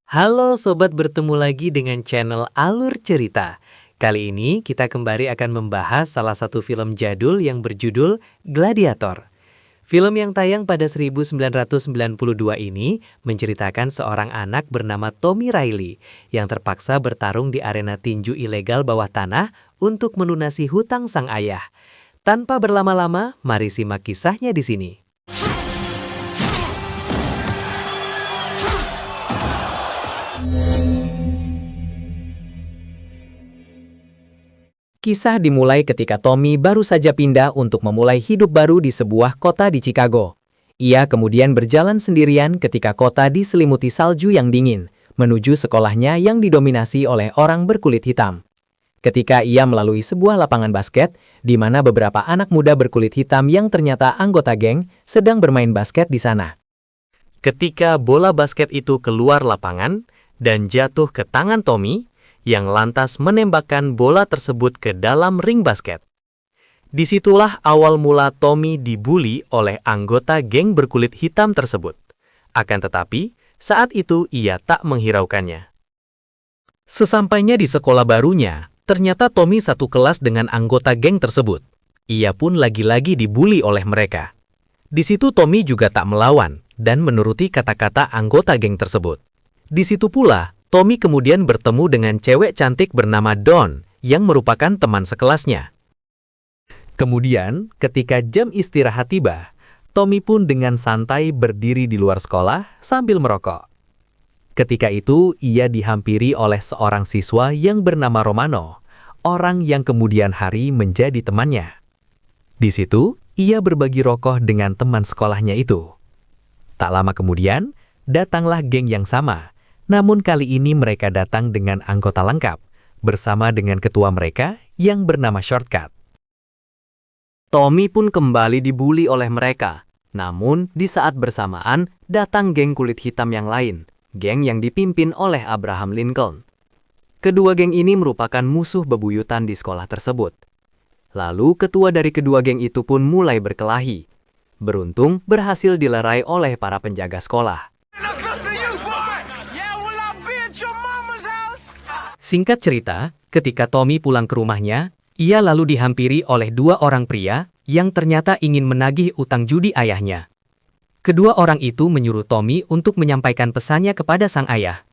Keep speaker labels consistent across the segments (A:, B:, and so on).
A: Halo sobat, bertemu lagi dengan channel Alur Cerita. Kali ini kita kembali akan membahas salah satu film jadul yang berjudul Gladiator. Film yang tayang pada 1992 ini menceritakan seorang anak bernama Tommy Riley yang terpaksa bertarung di arena tinju ilegal bawah tanah untuk melunasi hutang sang ayah. Tanpa berlama-lama, mari simak kisahnya di sini. Kisah dimulai ketika Tommy baru saja pindah untuk memulai hidup baru di sebuah kota di Chicago. Ia kemudian berjalan sendirian ketika kota diselimuti salju yang dingin, menuju sekolahnya yang didominasi oleh orang berkulit hitam. Ketika ia melalui sebuah lapangan basket, di mana beberapa anak muda berkulit hitam yang ternyata anggota geng sedang bermain basket di sana. Ketika bola basket itu keluar lapangan dan jatuh ke tangan Tommy, yang lantas menembakkan bola tersebut ke dalam ring basket. Disitulah awal mula Tommy dibully oleh anggota geng berkulit hitam tersebut. Akan tetapi, saat itu ia tak menghiraukannya. Sesampainya di sekolah barunya, ternyata Tommy satu kelas dengan anggota geng tersebut. Ia pun lagi-lagi dibully oleh mereka. Di situ Tommy juga tak melawan dan menuruti kata-kata anggota geng tersebut. Di situ pula, Tommy kemudian bertemu dengan cewek cantik bernama Dawn yang merupakan teman sekelasnya. Kemudian, ketika jam istirahat tiba, Tommy pun dengan santai berdiri di luar sekolah sambil merokok. Ketika itu, ia dihampiri oleh seorang siswa yang bernama Romano, orang yang kemudian hari menjadi temannya. Di situ, ia berbagi rokok dengan teman sekolahnya itu. Tak lama kemudian, datanglah geng yang sama. Namun kali ini mereka datang dengan anggota lengkap, bersama dengan ketua mereka yang bernama Shortcut. Tommy pun kembali dibully oleh mereka. Namun di saat bersamaan datang geng kulit hitam yang lain, geng yang dipimpin oleh Abraham Lincoln. Kedua geng ini merupakan musuh bebuyutan di sekolah tersebut. Lalu ketua dari kedua geng itu pun mulai berkelahi. Beruntung berhasil dilerai oleh para penjaga sekolah. Singkat cerita, ketika Tommy pulang ke rumahnya, ia lalu dihampiri oleh dua orang pria yang ternyata ingin menagih utang judi ayahnya. Kedua orang itu menyuruh Tommy untuk menyampaikan pesannya kepada sang ayah.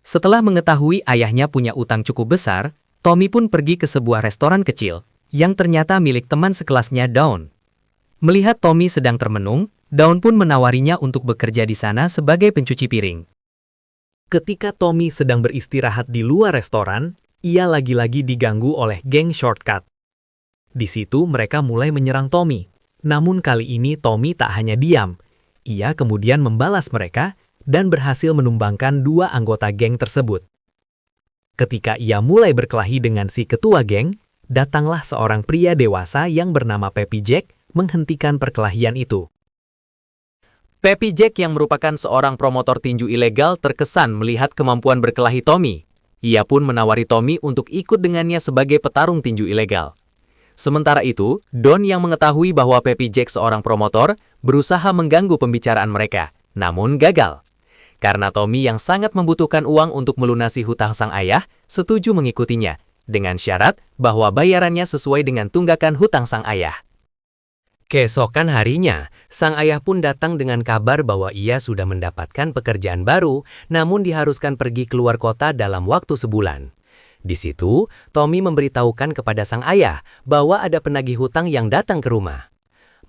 A: Setelah mengetahui ayahnya punya utang cukup besar, Tommy pun pergi ke sebuah restoran kecil yang ternyata milik teman sekelasnya Dawn. Melihat Tommy sedang termenung, Dawn pun menawarinya untuk bekerja di sana sebagai pencuci piring. Ketika Tommy sedang beristirahat di luar restoran, ia lagi-lagi diganggu oleh geng Shortcut. Di situ mereka mulai menyerang Tommy. Namun kali ini Tommy tak hanya diam. Ia kemudian membalas mereka dan berhasil menumbangkan dua anggota geng tersebut. Ketika ia mulai berkelahi dengan si ketua geng, datanglah seorang pria dewasa yang bernama Peppy Jack menghentikan perkelahian itu. Peppy Jack yang merupakan seorang promotor tinju ilegal terkesan melihat kemampuan berkelahi Tommy. Ia pun menawari Tommy untuk ikut dengannya sebagai petarung tinju ilegal. Sementara itu, Dawn yang mengetahui bahwa Peppy Jack seorang promotor berusaha mengganggu pembicaraan mereka, namun gagal. Karena Tommy yang sangat membutuhkan uang untuk melunasi hutang sang ayah, setuju mengikutinya, dengan syarat bahwa bayarannya sesuai dengan tunggakan hutang sang ayah. Keesokan harinya, sang ayah pun datang dengan kabar bahwa ia sudah mendapatkan pekerjaan baru, namun diharuskan pergi keluar kota dalam waktu sebulan. Di situ, Tommy memberitahukan kepada sang ayah bahwa ada penagih hutang yang datang ke rumah.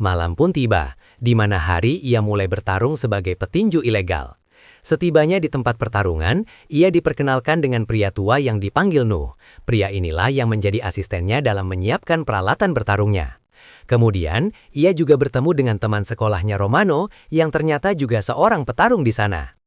A: Malam pun tiba, di mana hari ia mulai bertarung sebagai petinju ilegal. Setibanya di tempat pertarungan, ia diperkenalkan dengan pria tua yang dipanggil Nuh. Pria inilah yang menjadi asistennya dalam menyiapkan peralatan bertarungnya. Kemudian, ia juga bertemu dengan teman sekolahnya Romano yang ternyata juga seorang petarung di sana.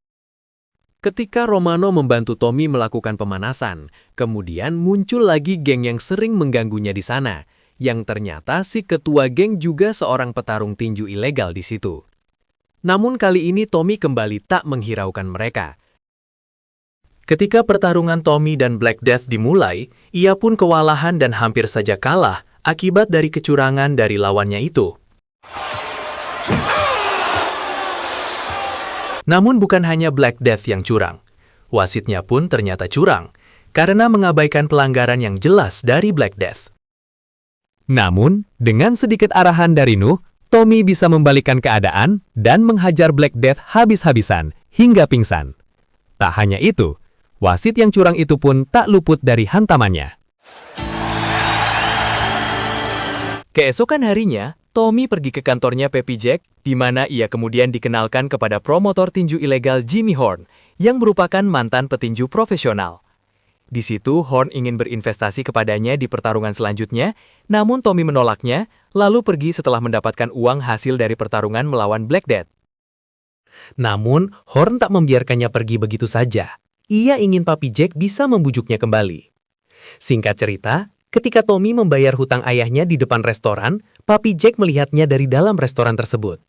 A: Ketika Romano membantu Tommy melakukan pemanasan, kemudian muncul lagi geng yang sering mengganggunya di sana, yang ternyata si ketua geng juga seorang petarung tinju ilegal di situ. Namun kali ini Tommy kembali tak menghiraukan mereka. Ketika pertarungan Tommy dan Black Death dimulai, ia pun kewalahan dan hampir saja kalah akibat dari kecurangan dari lawannya itu. Namun bukan hanya Black Death yang curang.
B: wasitnya pun ternyata curang, karena mengabaikan pelanggaran yang jelas dari Black Death. Namun, dengan sedikit arahan dari Nuh, Tommy bisa membalikkan keadaan dan menghajar Black Death habis-habisan hingga pingsan. Tak hanya itu, wasit yang curang itu pun tak luput dari hantamannya. Keesokan harinya, Tommy pergi ke kantornya Peppy Jack, di mana ia kemudian dikenalkan kepada promotor tinju ilegal Jimmy Horn, yang merupakan mantan petinju profesional. Di situ, Horn ingin berinvestasi kepadanya di pertarungan selanjutnya, namun Tommy menolaknya, lalu pergi setelah mendapatkan uang hasil dari pertarungan melawan Black Death. Namun, Horn tak membiarkannya pergi begitu saja. Ia ingin Papi Jack bisa membujuknya kembali. Singkat cerita, ketika Tommy membayar hutang ayahnya di depan restoran, Papi Jack melihatnya dari dalam restoran tersebut.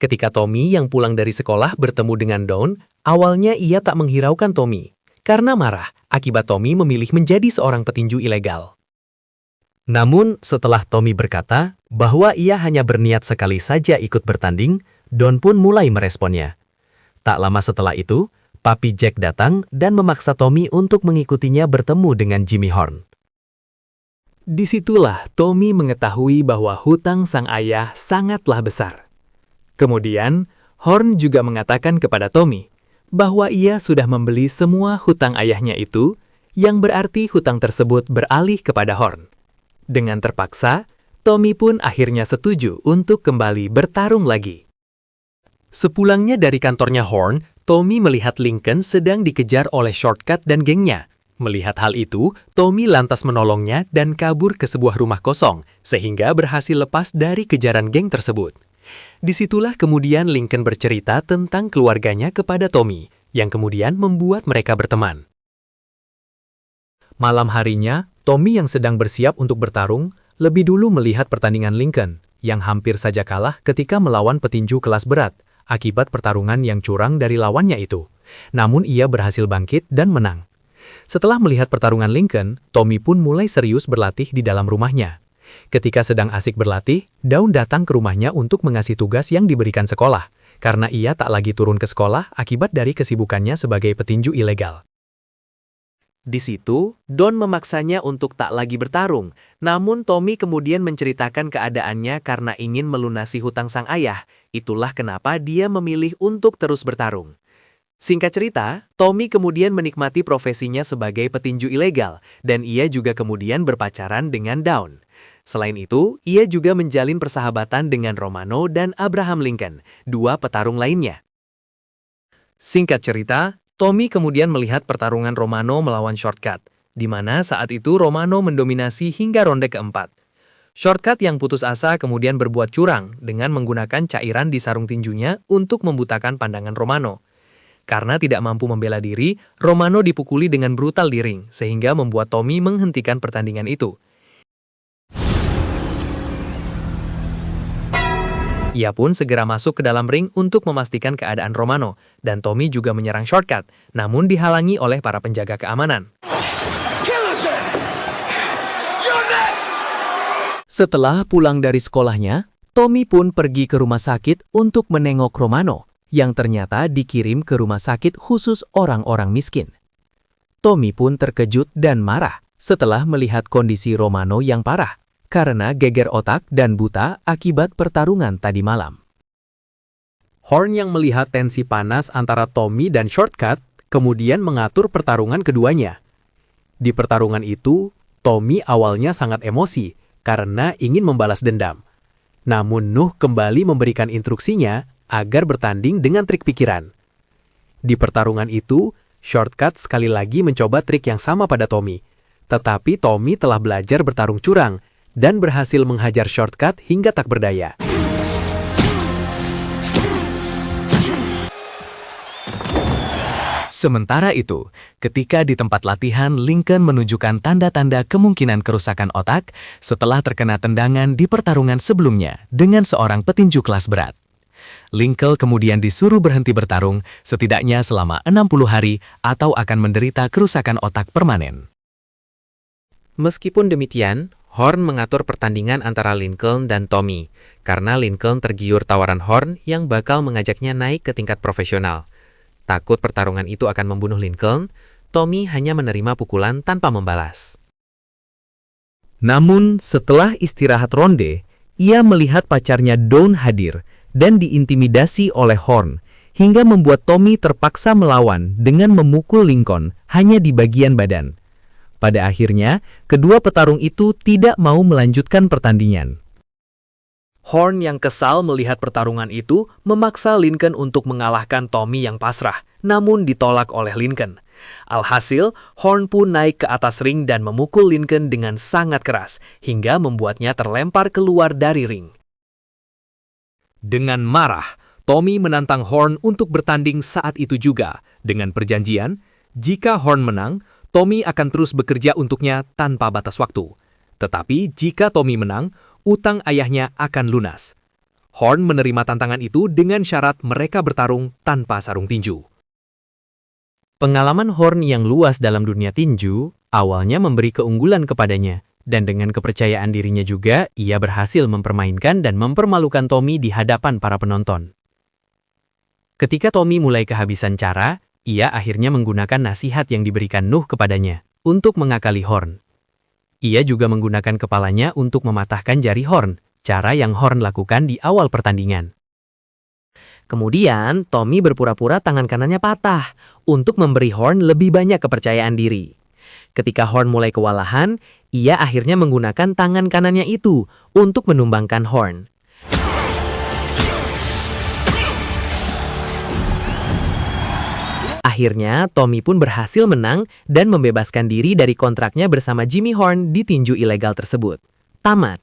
B: Ketika Tommy yang pulang dari sekolah bertemu dengan Dawn, awalnya ia tak menghiraukan Tommy, karena marah akibat Tommy memilih menjadi seorang petinju ilegal. Namun, setelah Tommy berkata bahwa ia hanya berniat sekali saja ikut bertanding, Dawn pun mulai meresponnya. Tak lama setelah itu, Papi Jack datang dan memaksa Tommy untuk mengikutinya bertemu dengan Jimmy Horn. Disitulah Tommy mengetahui bahwa hutang sang ayah sangatlah besar. Kemudian, Horn juga mengatakan kepada Tommy bahwa ia sudah membeli semua hutang ayahnya itu, yang berarti hutang tersebut beralih kepada Horn. Dengan terpaksa, Tommy pun akhirnya setuju untuk kembali bertarung lagi. Sepulangnya dari kantornya Horn, Tommy melihat Lincoln sedang dikejar oleh Shortcut dan gengnya. Melihat hal itu, Tommy lantas menolongnya dan kabur ke sebuah rumah kosong, sehingga berhasil lepas dari kejaran geng tersebut. Disitulah kemudian Lincoln bercerita tentang keluarganya kepada Tommy, yang kemudian membuat mereka berteman. Malam harinya, Tommy yang sedang bersiap untuk bertarung, lebih dulu melihat pertandingan Lincoln, yang hampir saja kalah ketika melawan petinju kelas berat, akibat pertarungan yang curang dari lawannya itu. Namun ia berhasil bangkit dan menang. Setelah melihat pertarungan Lincoln, Tommy pun mulai serius berlatih di dalam rumahnya. Ketika sedang asik berlatih, Dawn datang ke rumahnya untuk mengasih tugas yang diberikan sekolah, karena ia tak lagi turun ke sekolah akibat dari kesibukannya sebagai petinju ilegal. Di situ, Dawn memaksanya untuk tak lagi bertarung, namun Tommy kemudian menceritakan keadaannya karena ingin melunasi hutang sang ayah. Itulah kenapa dia memilih untuk terus bertarung. Singkat cerita, Tommy kemudian menikmati profesinya sebagai petinju ilegal, dan ia juga kemudian berpacaran dengan Dawn. Selain itu, ia juga menjalin persahabatan dengan Romano dan Abraham Lincoln, dua petarung lainnya. Singkat cerita, Tommy kemudian melihat pertarungan Romano melawan Shortcut, di mana saat itu Romano mendominasi hingga ronde keempat. Shortcut yang putus asa kemudian berbuat curang dengan menggunakan cairan di sarung tinjunya untuk membutakan pandangan Romano. Karena tidak mampu membela diri, Romano dipukuli dengan brutal di ring, sehingga membuat Tommy menghentikan pertandingan itu. Ia pun segera masuk ke dalam ring untuk memastikan keadaan Romano, dan Tommy juga menyerang Shortcut, namun dihalangi oleh para penjaga keamanan. Setelah pulang dari sekolahnya, Tommy pun pergi ke rumah sakit untuk menengok Romano, yang ternyata dikirim ke rumah sakit khusus orang-orang miskin. Tommy pun terkejut dan marah setelah melihat kondisi Romano yang parah, karena geger otak dan buta akibat pertarungan tadi malam. Horn yang melihat tensi panas antara Tommy dan Shortcut, kemudian mengatur pertarungan keduanya. Di pertarungan itu, Tommy awalnya sangat emosi karena ingin membalas dendam. Namun Nuh kembali memberikan instruksinya agar bertanding dengan trik pikiran. Di pertarungan itu, Shortcut sekali lagi mencoba trik yang sama pada Tommy. Tetapi Tommy telah belajar bertarung curang dan berhasil menghajar Shortcut hingga tak berdaya. Sementara itu, ketika di tempat latihan, Lincoln menunjukkan tanda-tanda kemungkinan kerusakan otak setelah terkena tendangan di pertarungan sebelumnya dengan seorang petinju kelas berat. Lincoln kemudian disuruh berhenti bertarung setidaknya selama 60 hari atau akan menderita kerusakan otak permanen. Meskipun demikian, Horn mengatur pertandingan antara Lincoln dan Tommy, karena Lincoln tergiur tawaran Horn yang bakal mengajaknya naik ke tingkat profesional.
A: Takut pertarungan itu akan membunuh Lincoln, Tommy hanya menerima pukulan tanpa membalas.
B: Namun, setelah istirahat ronde, ia melihat pacarnya Dawn hadir dan diintimidasi oleh Horn, hingga membuat Tommy terpaksa melawan dengan memukul Lincoln hanya di bagian badan. Pada akhirnya, kedua petarung itu tidak mau melanjutkan pertandingan. Horn yang kesal melihat pertarungan itu memaksa Lincoln untuk mengalahkan Tommy yang pasrah, namun ditolak oleh Lincoln. Alhasil, Horn pun naik ke atas ring dan memukul Lincoln dengan sangat keras, hingga membuatnya terlempar keluar dari ring. Dengan marah, Tommy menantang Horn untuk bertanding saat itu juga, dengan perjanjian, jika Horn menang, Tommy akan terus bekerja untuknya tanpa batas waktu. Tetapi jika Tommy menang, utang ayahnya akan lunas. Horn menerima tantangan itu dengan syarat mereka bertarung tanpa sarung tinju. Pengalaman Horn yang luas dalam dunia tinju awalnya memberi keunggulan kepadanya, dan dengan kepercayaan dirinya juga, ia berhasil mempermainkan dan mempermalukan Tommy di hadapan para penonton. Ketika Tommy mulai kehabisan cara, ia akhirnya menggunakan nasihat yang diberikan Nuh kepadanya untuk mengakali Horn. Ia juga menggunakan kepalanya untuk mematahkan jari Horn, cara yang Horn lakukan di awal pertandingan. Kemudian, Tommy berpura-pura tangan kanannya patah untuk memberi Horn lebih banyak kepercayaan diri. Ketika Horn mulai kewalahan, ia akhirnya menggunakan tangan kanannya itu untuk menumbangkan Horn. Akhirnya, Tommy pun berhasil menang dan membebaskan diri dari kontraknya bersama Jimmy Horn di tinju ilegal tersebut. Tamat.